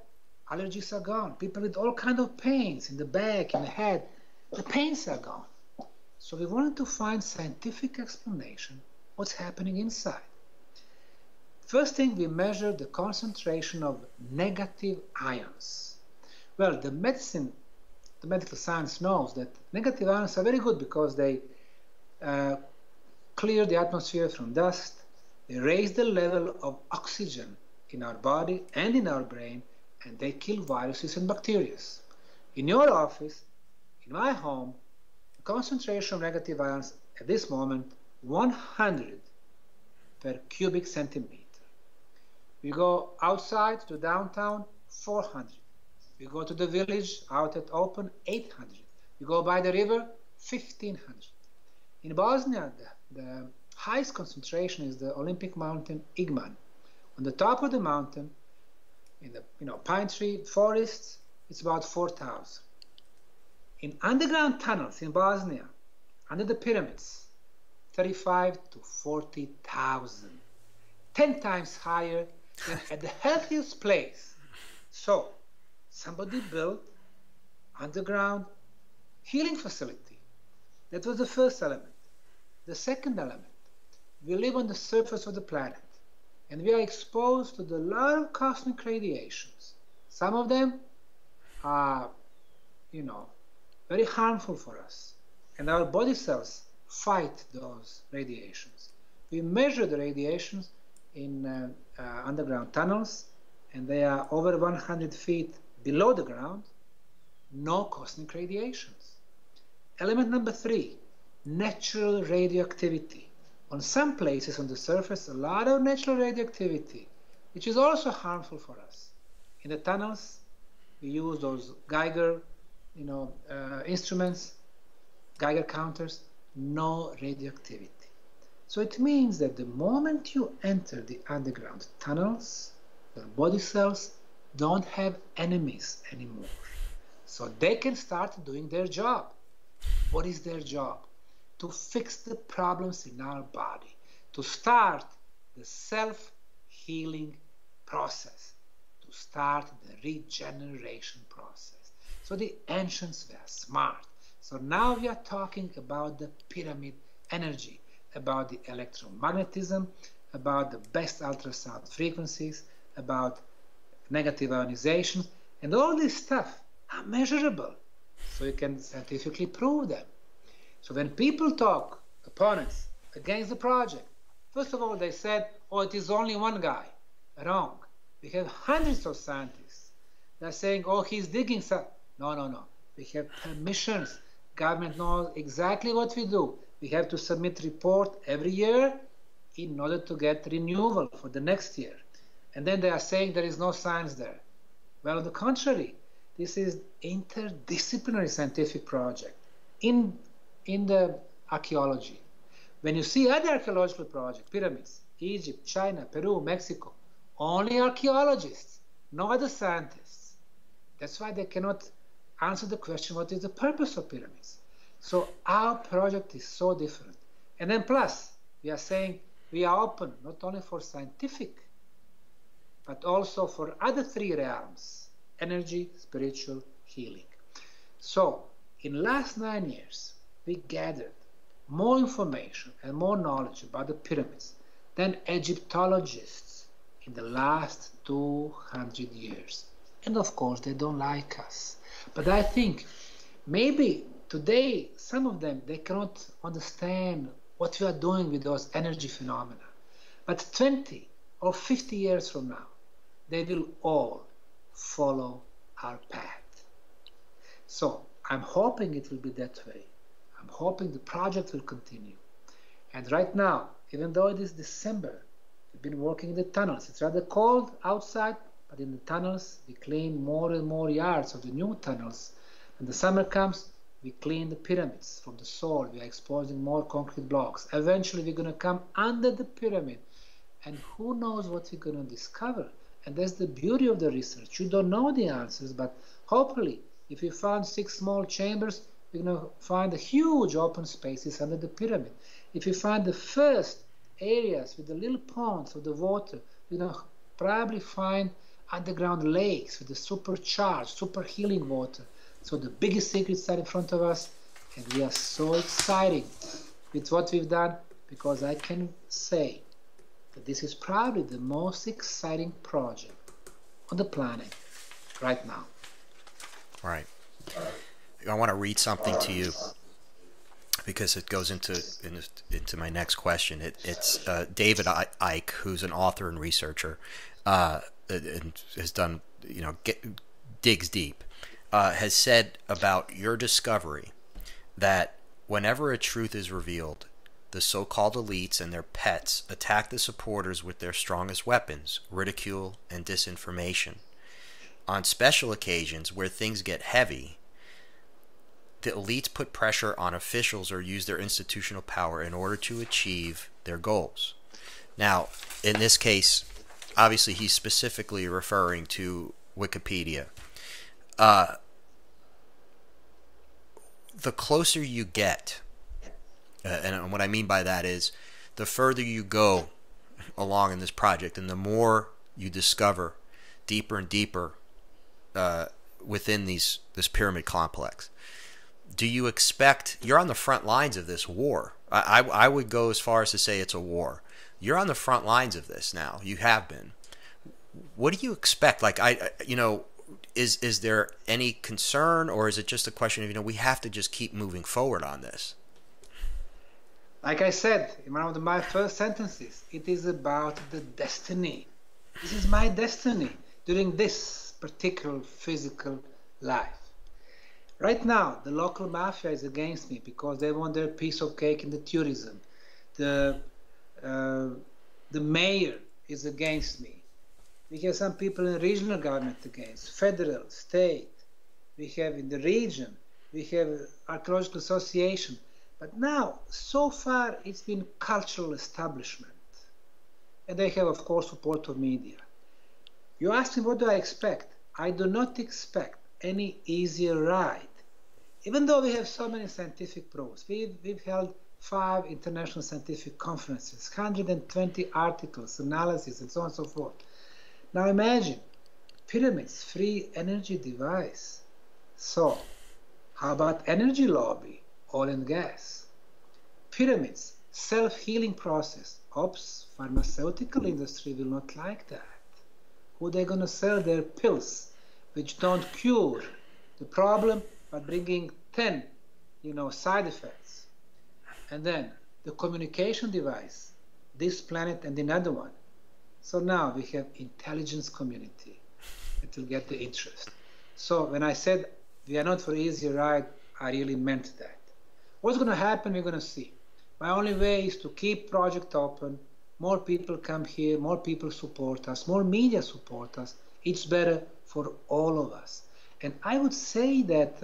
[SPEAKER 2] allergies are gone. People with all kinds of pains in the back, in the head, the pains are gone. So we wanted to find scientific explanation what's happening inside. First thing, we measured the concentration of negative ions. Well, the medical science knows that negative ions are very good because they clear the atmosphere from dust, they raise the level of oxygen in our body and in our brain, and they kill viruses and bacteria. In your office, in my home, the concentration of negative ions at this moment, 100 per cubic centimeter. We go outside to downtown, 400. We go to the village, out at open, 800. We go by the river, 1,500. In Bosnia, the The highest concentration is the Olympic mountain Igman. On the top of the mountain, in the pine tree forests, it's about 4,000. In underground tunnels in Bosnia, under the pyramids, 35 to 40,000, 10 times higher than at the healthiest place. So, somebody built underground healing facility. That was the first element. The second element, we live on the surface of the planet, and we are exposed to a lot of cosmic radiations. Some of them are, very harmful for us, and our body cells fight those radiations. We measure the radiations in underground tunnels, and they are over 100 feet below the ground. No cosmic radiations. Element number 3, natural radioactivity. On some places on the surface, a lot of natural radioactivity, which is also harmful for us. In the tunnels, we use those Geiger instruments, Geiger counters, no radioactivity. So it means that the moment you enter the underground tunnels, your body cells don't have enemies anymore. So they can start doing their job. What is their job? To fix the problems in our body, to start the self-healing process, to start the regeneration process. So the ancients were smart. So now we are talking about the pyramid energy, about the electromagnetism, about the best ultrasound frequencies, about negative ionization, and all this stuff are measurable. So you can scientifically prove them. So when people talk, opponents, against the project, first of all they said, oh, it is only one guy. Wrong. We have hundreds of scientists. They're saying, oh, he's digging some. No. We have permissions. Government knows exactly what we do. We have to submit report every year in order to get renewal for the next year. And then they are saying there is no science there. Well, on the contrary, this is interdisciplinary scientific project in the archaeology. When you see other archaeological projects, pyramids, Egypt, China, Peru, Mexico, only archaeologists, no other scientists. That's why they cannot answer the question, what is the purpose of pyramids? So our project is so different. And then plus, we are saying we are open not only for scientific, but also for other 3 realms, energy, spiritual, healing. So in the last 9 years, we gathered more information and more knowledge about the pyramids than Egyptologists in the last 200 years. And of course, they don't like us. But I think maybe today, some of them, they cannot understand what we are doing with those energy phenomena. But 20 or 50 years from now, they will all follow our path. So I'm hoping it will be that way. I'm hoping the project will continue. And right now, even though it is December, we've been working in the tunnels. It's rather cold outside, but in the tunnels, we clean more and more yards of the new tunnels. When the summer comes, we clean the pyramids from the soil. We are exposing more concrete blocks. Eventually, we're going to come under the pyramid. And who knows what we're going to discover? And that's the beauty of the research. You don't know the answers, but hopefully, if we found 6 small chambers, we're going to find the huge open spaces under the pyramid. If we find the first areas with the little ponds of the water, we're going to probably find underground lakes with the supercharged, super healing water. So the biggest secrets are in front of us, and we are so excited with what we've done, because I can say that this is probably the most exciting project on the planet right now.
[SPEAKER 1] Right. I want to read something to you because it goes into my next question. It's David Icke, who's an author and researcher, and has done, digs deep, has said about your discovery that whenever a truth is revealed, the so-called elites and their pets attack the supporters with their strongest weapons, ridicule and disinformation. On special occasions where things get heavy, the elites put pressure on officials or use their institutional power in order to achieve their goals. Now, in this case, obviously he's specifically referring to Wikipedia. The closer you get, and what I mean by that is the further you go along in this project and the more you discover deeper and deeper within this pyramid complex, do you expect, you're on the front lines of this war. I would go as far as to say it's a war. You're on the front lines of this now. You have been. What do you expect? Like, is there any concern, or is it just a question of, we have to just keep moving forward on this?
[SPEAKER 2] Like I said in one of my first sentences, it is about the destiny. This is my destiny during this particular physical life. Right now, the local mafia is against me because they want their piece of cake in the tourism. The mayor is against me. We have some people in regional government against, federal, state. We have in the region, we have archaeological association. But now, so far, it's been cultural establishment. And they have, of course, support of media. You ask me, what do I expect? I do not expect any easier ride. Even though we have so many scientific proofs, we've held 5 international scientific conferences, 120 articles, analysis, and so on and so forth. Now imagine, pyramids, free energy device. So, how about energy lobby, oil and gas? Pyramids, self-healing process. Oops, pharmaceutical industry will not like that. Who are they going to sell their pills, which don't cure the problem, but bringing 10, side effects? And then the communication device, this planet and another one. So now we have intelligence community that will get the interest. So when I said we are not for easy ride, I really meant that. What's going to happen, we're going to see. My only way is to keep project open. More people come here, more people support us, more media support us. It's better for all of us. And I would say that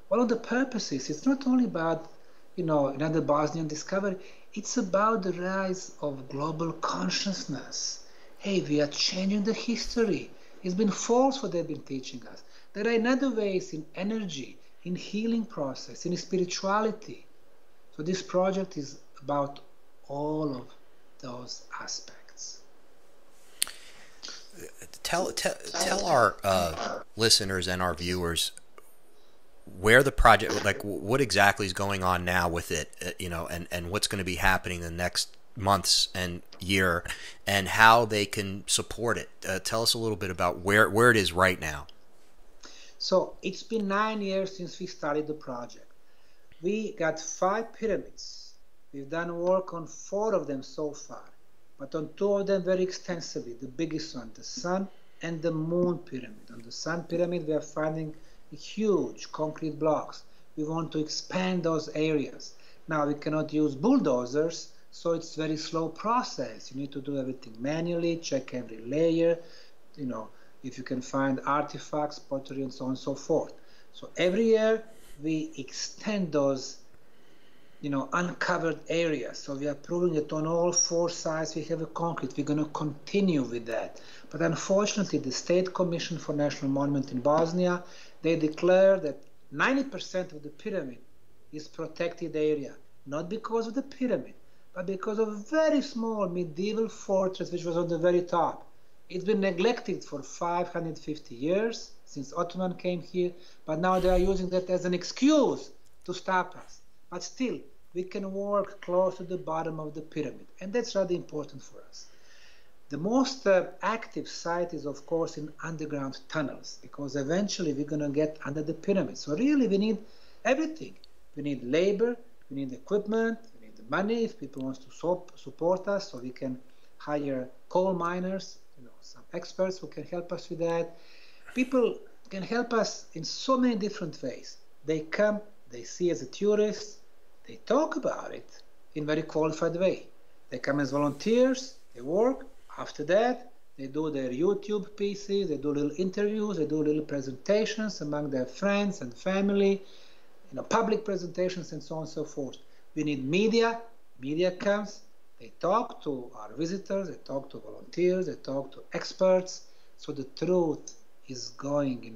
[SPEAKER 2] one of the purposes, it's not only about, another Bosnian discovery, it's about the rise of global consciousness. Hey, we are changing the history. It's been false what they've been teaching us. There are other ways in energy, in healing process, in spirituality. So this project is about all of those aspects.
[SPEAKER 1] Tell our listeners and our viewers where the project, like what exactly is going on now with it, and what's going to be happening in the next months and year, and how they can support it. Tell us a little bit about where it is right now.
[SPEAKER 2] So it's been 9 years since we started the project. We got 5 pyramids. We've done work on 4 of them so far, but on 2 of them very extensively. The biggest one, the Sun and the Moon Pyramid. On the Sun Pyramid, we are finding huge concrete blocks. We want to expand those areas. Now, we cannot use bulldozers, so it's a very slow process. You need to do everything manually, check every layer, if you can find artifacts, pottery, and so on and so forth. So every year, we extend those uncovered areas. So we are proving that on all 4 sides we have a concrete. We're going to continue with that. But unfortunately, the State Commission for National Monument in Bosnia, they declare that 90% of the pyramid is protected area, not because of the pyramid, but because of a very small medieval fortress which was on the very top. It's been neglected for 550 years since Ottoman came here, but now they are using that as an excuse to stop us. But still, we can work close to the bottom of the pyramid, and that's rather important for us. The most active site is, of course, in underground tunnels, because eventually we're going to get under the pyramid. So really, we need everything. We need labor, we need equipment, we need the money if people want to support us, so we can hire coal miners, some experts who can help us with that. People can help us in so many different ways. They come, they see as a tourist, they talk about it in a very qualified way. They come as volunteers, they work. After that, they do their YouTube pieces, they do little interviews, they do little presentations among their friends and family. public presentations and so on and so forth. We need media. Media comes, they talk to our visitors, they talk to volunteers, they talk to experts. So the truth is going,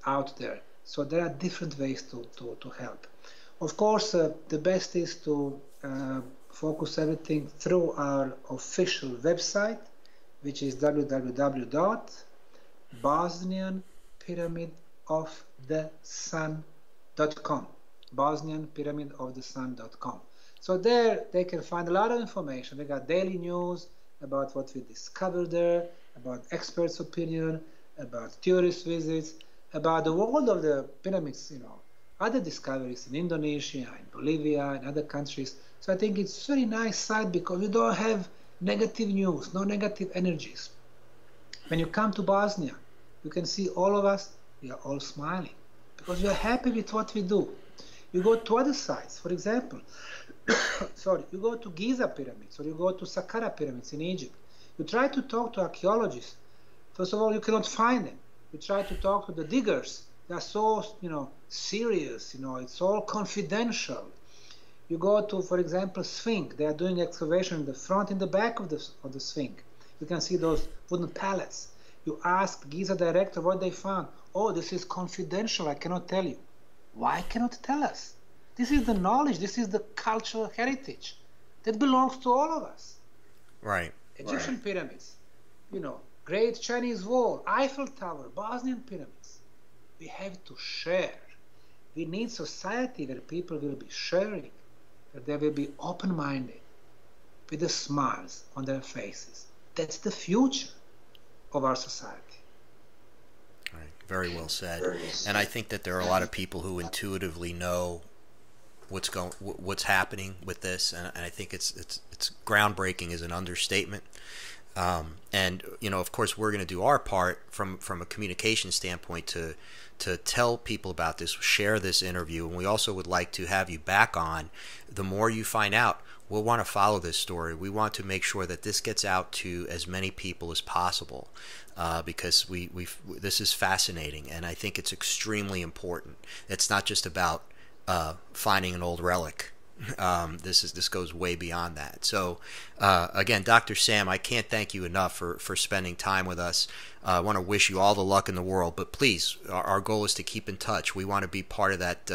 [SPEAKER 2] out there. So there are different ways to help. Of course, the best is to focus everything through our official website, which is www.bosnianpyramidofthesun.com. Bosnianpyramidofthesun.com. So there they can find a lot of information. They got daily news about what we discovered there, about experts' opinion, about tourist visits, about the world of the pyramids, other discoveries in Indonesia, in Bolivia, in other countries. So I think it's a very nice site because you don't have negative news, no negative energies. When you come to Bosnia, you can see all of us, we are all smiling because we are happy with what we do. You go to other sites, for example, you go to Giza pyramids or you go to Saqqara pyramids in Egypt. You try to talk to archaeologists. First of all, you cannot find them. You try to talk to the diggers. They are so, serious, it's all confidential. You go to, for example, Sphinx. They are doing excavation in the front and the back of the Sphinx. You can see those wooden pallets. You ask Giza director what they found. Oh, this is confidential. I cannot tell you. Why cannot tell us? This is the knowledge. This is the cultural heritage that belongs to all of us.
[SPEAKER 1] Right.
[SPEAKER 2] Egyptian pyramids, Great Chinese Wall, Eiffel Tower, Bosnian pyramids. We have to share. We need society where people will be sharing, that they will be open-minded, with the smiles on their faces. That's the future of our society.
[SPEAKER 1] Right. Very well said. And I think that there are a lot of people who intuitively know what's happening with this, and I think it's groundbreaking is an understatement. And of course, we're going to do our part from a communication standpoint to tell people about this, share this interview, and we also would like to have you back on. The more you find out, we'll want to follow this story. We want to make sure that this gets out to as many people as possible, because this is fascinating, and I think it's extremely important. It's not just about finding an old relic. This goes way beyond that. So again, Dr. Sam, I can't thank you enough for spending time with us. I want to wish you all the luck in the world, but please, our goal is to keep in touch. We want to be part of that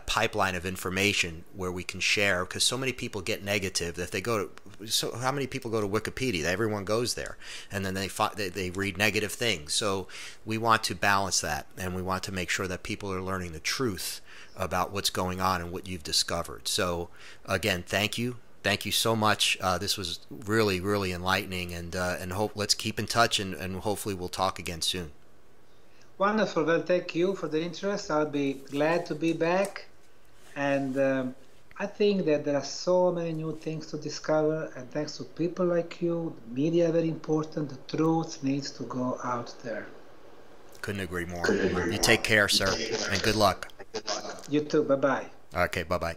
[SPEAKER 1] pipeline of information where we can share, because so many people get negative that they go to. So how many people go to Wikipedia? Everyone goes there, and then they read negative things. So we want to balance that, and we want to make sure that people are learning the truth about what's going on and what you've discovered. So again, thank you so much. This was really, really enlightening, and let's keep in touch, and hopefully we'll talk again soon.
[SPEAKER 2] Wonderful. Well, thank you for the interest. I'll be glad to be back, and I think that there are so many new things to discover, and thanks to people like you, the media very important. The truth needs to go out there.
[SPEAKER 1] Couldn't agree more. You take care, sir, and good luck.
[SPEAKER 2] You too. Bye-bye.
[SPEAKER 1] Okay, bye-bye.